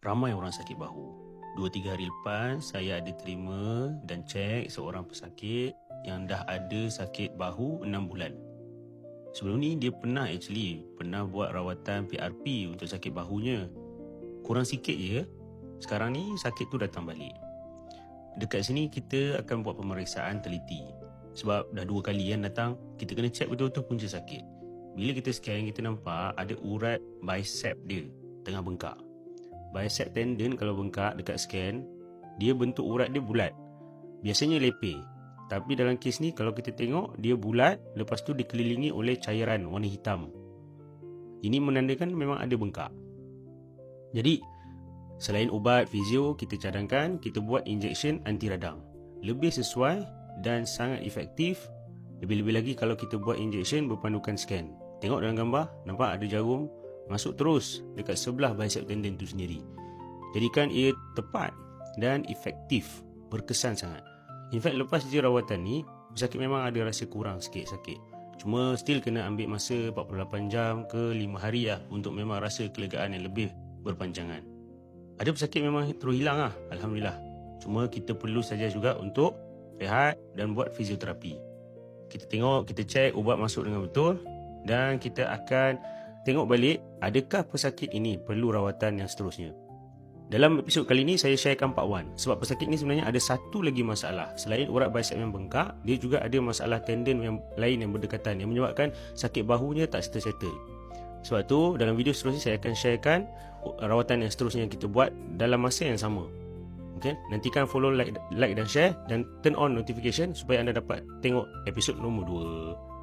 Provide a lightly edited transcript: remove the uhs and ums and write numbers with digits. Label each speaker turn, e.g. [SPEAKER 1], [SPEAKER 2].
[SPEAKER 1] ramai orang sakit bahu. 2-3 hari lepas, saya ada terima dan cek seorang pesakit yang dah ada sakit bahu 6 bulan. Sebelum ni dia pernah buat rawatan PRP untuk sakit bahunya. Kurang sikit je, sekarang ni sakit tu datang balik. Dekat sini kita akan buat pemeriksaan teliti. Sebab dah 2 kali kan datang, kita kena cek betul-betul punca sakit. Bila kita scan, kita nampak ada urat bicep dia tengah bengkak. Bicep tendon kalau bengkak dekat scan, dia bentuk urat dia bulat. Biasanya lepeh. Tapi dalam kes ni kalau kita tengok, dia bulat, lepas tu dikelilingi oleh cairan warna hitam. Ini menandakan memang ada bengkak. Jadi, selain ubat fizio, kita cadangkan kita buat injection anti radang. Lebih sesuai dan sangat efektif. Lebih-lebih lagi kalau kita buat injection berpandukan scan. Tengok dalam gambar, nampak ada jarum masuk terus dekat sebelah bicep tendon tu sendiri. Jadikan ia tepat dan efektif, berkesan sangat. In fact, lepas je rawatan ni, pesakit memang ada rasa kurang sikit sakit. Cuma still kena ambil masa 48 jam ke 5 hari lah untuk memang rasa kelegaan yang lebih berpanjangan. Ada pesakit memang terus hilang lah, Alhamdulillah. Cuma kita perlu saja juga untuk rehat dan buat fizioterapi. Kita tengok, kita cek ubat masuk dengan betul dan kita akan tengok balik adakah pesakit ini perlu rawatan yang seterusnya. Dalam episod kali ini saya sharekan part 1 sebab pesakit ni sebenarnya ada satu lagi masalah. Selain urat bicep yang bengkak, dia juga ada masalah tendon yang lain yang berdekatan yang menyebabkan sakit bahunya tak settle. Sebab tu dalam video seterusnya saya akan sharekan rawatan yang seterusnya yang kita buat dalam masa yang sama. Okay? Nantikan follow, like dan share dan turn on notification supaya anda dapat tengok episod nombor 2.